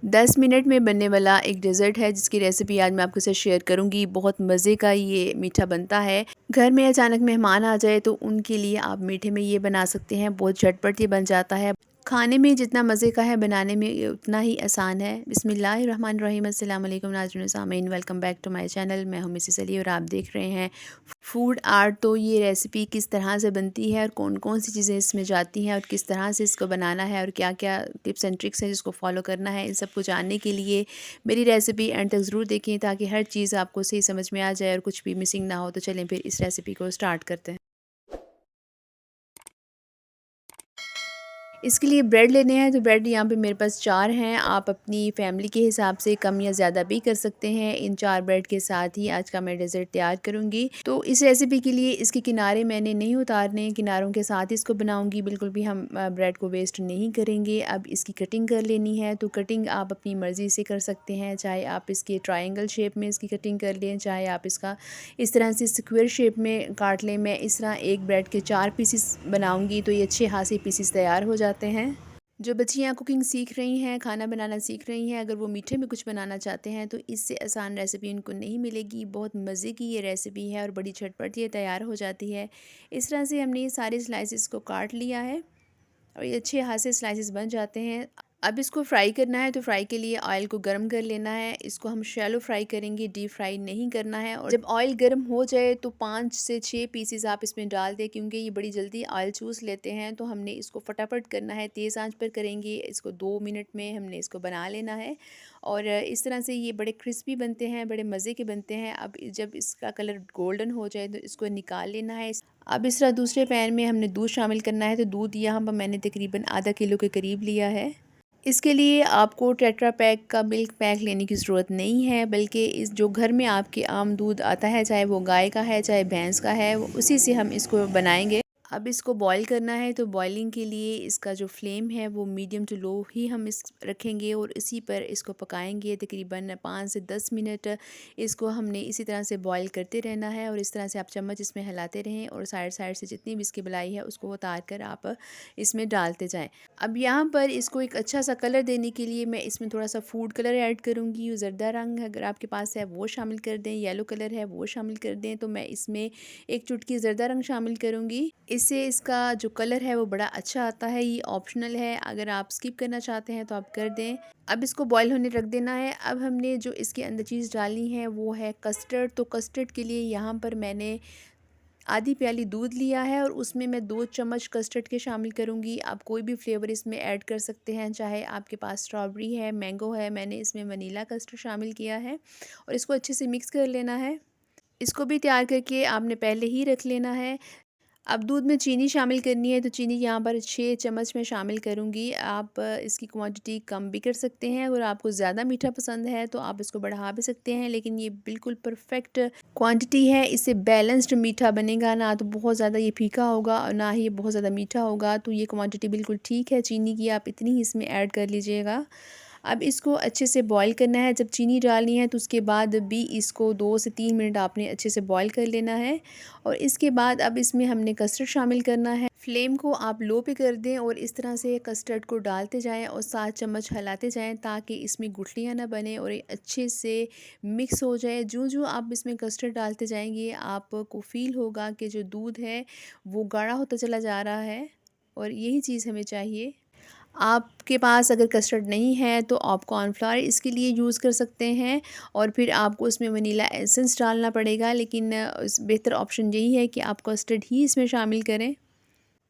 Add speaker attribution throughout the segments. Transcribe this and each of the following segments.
Speaker 1: 10 minute में बनने वाला एक डेज़र्ट है जिसकी रेसिपी आज मैं आपके साथ शेयर करूंगी। बहुत मज़े का ये मीठा बनता है। घर में अचानक मेहमान आ जाए तो उनके लिए आप मीठे में ये बना सकते हैं। बहुत झटपट ये बन जाता है। खाने में जितना मज़े का है बनाने में ये उतना ही आसान है। बिस्मिल्लाहिर्रहमानिर्रहीम। अस्सलाम वालेकुम नाज़रीन सामीन, welcome back to my channel. मैं हूं मिसेस अली और आप देख रहे हैं फूड आर्ट। तो ये रेसिपी किस तरह से बनती है और कौन कौन सी चीज़ें इसमें जाती हैं और किस तरह से इसको बनाना है और क्या क्या टिप्स एंड ट्रिक्स हैं जिसको फॉलो करना है, इन सब को जानने के लिए मेरी रेसिपी एंड तक ज़रूर देखें ताकि हर चीज़ आपको सही समझ में आ जाए और कुछ भी मिसिंग ना हो। तो चलें फिर इस रेसिपी को स्टार्ट करते हैं। इसके लिए ब्रेड लेने हैं। तो ब्रेड यहाँ पे मेरे पास 4 हैं। आप अपनी फैमिली के हिसाब से कम या ज़्यादा भी कर सकते हैं। इन 4 ब्रेड के साथ ही आज का मैं डेज़र्ट तैयार करूँगी। तो इस रेसिपी के लिए इसके किनारे मैंने नहीं उतारने, किनारों के साथ इसको बनाऊँगी। बिल्कुल भी हम ब्रेड को वेस्ट नहीं करेंगे। अब इसकी कटिंग कर लेनी है। तो कटिंग आप अपनी मर्ज़ी से कर सकते हैं, चाहे आप इसके ट्रायंगल शेप में इसकी कटिंग कर लें, चाहे आप इसका इस तरह से स्क्वायर शेप में काट लें। मैं इस तरह एक ब्रेड के 4 पीसेस बनाऊँगी तो ये अच्छे खासे पीसेस तैयार हो जाते हैं। जो बच्चियाँ कुकिंग सीख रही हैं, खाना बनाना सीख रही हैं, अगर वो मीठे में कुछ बनाना चाहते हैं तो इससे आसान रेसिपी उनको नहीं मिलेगी। बहुत मज़े की ये रेसिपी है और बड़ी झटपट ये तैयार हो जाती है। इस तरह से हमने ये सारे स्लाइसेस को काट लिया है और ये अच्छे हाथ से स्लाइसेस बन जाते हैं। अब इसको फ्राई करना है। तो फ्राई के लिए ऑयल को गर्म कर लेना है। इसको हम शैलो फ्राई करेंगे, डीप फ्राई नहीं करना है। और जब ऑयल गर्म हो जाए तो 5 से 6 पीसेस आप इसमें डाल दें, क्योंकि ये बड़ी जल्दी ऑयल चूस लेते हैं। तो हमने इसको फटाफट करना है, तेज़ आंच पर करेंगे। इसको 2 मिनट में हमने इसको बना लेना है और इस तरह से ये बड़े क्रिस्पी बनते हैं, बड़े मज़े के बनते हैं। अब जब इसका कलर गोल्डन हो जाए तो इसको निकाल लेना है। अब इस तरह दूसरे पैन में हमने दूध शामिल करना है। तो दूध यहाँ पर मैंने तकरीबन आधा किलो के करीब लिया है। इसके लिए आपको टेट्रा पैक का मिल्क पैक लेने की ज़रूरत नहीं है, बल्कि इस जो घर में आपके आम दूध आता है, चाहे वो गाय का है चाहे भैंस का है, उसी से हम इसको बनाएंगे। अब इसको बॉईल करना है। तो बॉइलिंग के लिए इसका जो फ्लेम है वो मीडियम टू लो ही हम इस रखेंगे और इसी पर इसको पकाएंगे तकरीबन 5 से 10 मिनट। इसको हमने इसी तरह से बॉईल करते रहना है और इस तरह से आप चम्मच इसमें हिलाते रहें और साइड साइड से जितनी भी इसकी बलाई है उसको उतार कर आप इसमें डालते जाएं। अब यहाँ पर इसको एक अच्छा सा कलर देने के लिए मैं इसमें थोड़ा सा फूड कलर ऐड करूँगी। ज़रदा रंग अगर आपके पास है वो शामिल कर दें, येलो कलर है वो शामिल कर दें। तो मैं इसमें एक चुटकी ज़रदा रंग शामिल करूँगी। इससे इसका जो कलर है वो बड़ा अच्छा आता है। ये ऑप्शनल है, अगर आप स्किप करना चाहते हैं तो आप कर दें। अब इसको बॉईल होने रख देना है। अब हमने जो इसके अंदर चीज़ डालनी है वो है कस्टर्ड। तो कस्टर्ड के लिए यहाँ पर मैंने आधी प्याली दूध लिया है और उसमें मैं 2 चम्मच कस्टर्ड के शामिल करूँगी। आप कोई भी फ्लेवर इसमें ऐड कर सकते हैं, चाहे आपके पास स्ट्रॉबेरी है, मैंगो है। मैंने इसमें वनीला कस्टर्ड शामिल किया है और इसको अच्छे से मिक्स कर लेना है। इसको भी तैयार करके आपने पहले ही रख लेना है। अब दूध में चीनी शामिल करनी है। तो चीनी यहाँ पर 6 चम्मच मैं शामिल करूँगी। आप इसकी क्वांटिटी कम भी कर सकते हैं। अगर आपको ज़्यादा मीठा पसंद है तो आप इसको बढ़ा भी सकते हैं, लेकिन ये बिल्कुल परफेक्ट क्वांटिटी है। इससे बैलेंस्ड मीठा बनेगा, ना तो बहुत ज़्यादा ये फीका होगा और ना ही ये बहुत ज़्यादा मीठा होगा। तो ये क्वांटिटी बिल्कुल ठीक है चीनी की, आप इतनी ही इसमें ऐड कर लीजिएगा। अब इसको अच्छे से बॉईल करना है। जब चीनी डालनी है तो उसके बाद भी इसको 2 से 3 मिनट आपने अच्छे से बॉईल कर लेना है और इसके बाद अब इसमें हमने कस्टर्ड शामिल करना है। फ्लेम को आप लो पे कर दें और इस तरह से कस्टर्ड को डालते जाएं और 7 चम्मच हिलाते जाएं ताकि इसमें गुठलियाँ ना बने और ये अच्छे से मिक्स हो जाए। जो आप इसमें कस्टर्ड डालते जाएंगे आपको फ़ील होगा कि जो दूध है वो गाढ़ा होता चला जा रहा है और यही चीज़ हमें चाहिए। आपके पास अगर कस्टर्ड नहीं है तो आप कॉर्नफ्लावर इसके लिए यूज़ कर सकते हैं और फिर आपको उसमें वनीला एसेंस डालना पड़ेगा, लेकिन बेहतर ऑप्शन यही है कि आप कस्टर्ड ही इसमें शामिल करें।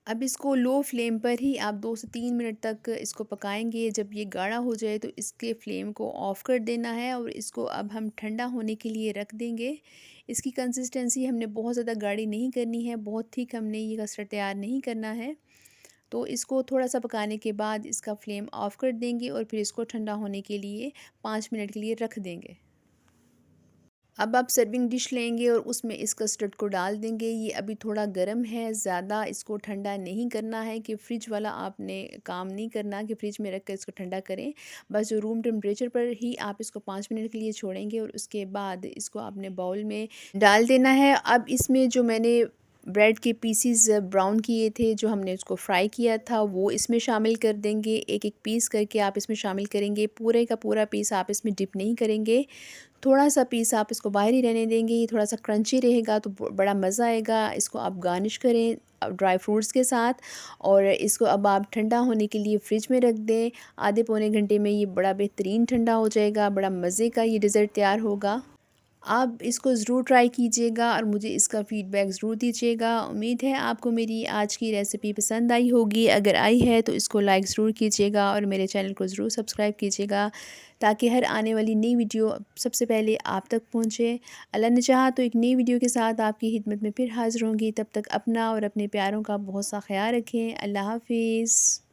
Speaker 1: अब इसको लो फ्लेम पर ही आप 2 से 3 मिनट तक इसको पकाएंगे। जब ये गाढ़ा हो जाए तो इसके फ्लेम को ऑफ़ कर देना है और इसको अब हम ठंडा होने के लिए रख देंगे। इसकी कंसिस्टेंसी हमने बहुत ज़्यादा गाढ़ी नहीं करनी है, बहुत थिक हमने ये कस्टर्ड तैयार नहीं करना है। तो इसको थोड़ा सा पकाने के बाद इसका फ्लेम ऑफ़ कर देंगे और फिर इसको ठंडा होने के लिए 5 मिनट के लिए रख देंगे। अब आप सर्विंग डिश लेंगे और उसमें इस कस्टर्ड को डाल देंगे। ये अभी थोड़ा गर्म है, ज़्यादा इसको ठंडा नहीं करना है कि फ़्रिज वाला आपने काम नहीं करना कि फ़्रिज में रख कर इसको ठंडा करें। बस जो रूम टेम्परेचर पर ही आप इसको 5 मिनट के लिए छोड़ेंगे और उसके बाद इसको आपने बाउल में डाल देना है। अब इसमें जो मैंने ब्रेड के पीसीज ब्राउन किए थे, जो हमने उसको फ्राई किया था, वो इसमें शामिल कर देंगे। एक एक पीस करके आप इसमें शामिल करेंगे। पूरे का पूरा पीस आप इसमें डिप नहीं करेंगे, थोड़ा सा पीस आप इसको बाहर ही रहने देंगे। ये थोड़ा सा क्रंची रहेगा तो बड़ा मज़ा आएगा। इसको आप गार्निश करें ड्राई फ्रूट्स के साथ, और इसको अब आप ठंडा होने के लिए फ़्रिज में रख दें। आधे पौने घंटे में ये बड़ा बेहतरीन ठंडा हो जाएगा। बड़ा मज़े का ये डिज़र्ट तैयार होगा। आप इसको ज़रूर ट्राई कीजिएगा और मुझे इसका फ़ीडबैक ज़रूर दीजिएगा। उम्मीद है आपको मेरी आज की रेसिपी पसंद आई होगी। अगर आई है तो इसको लाइक ज़रूर कीजिएगा और मेरे चैनल को ज़रूर सब्सक्राइब कीजिएगा, ताकि हर आने वाली नई वीडियो सबसे पहले आप तक पहुँचे। अल्लाह ने चाहा तो एक नई वीडियो के साथ आपकी खिदमत में फिर हाज़िर होंगी। तब तक अपना और अपने प्यारों का बहुत सा ख्याल रखें। अल्लाह हाफ़िज़।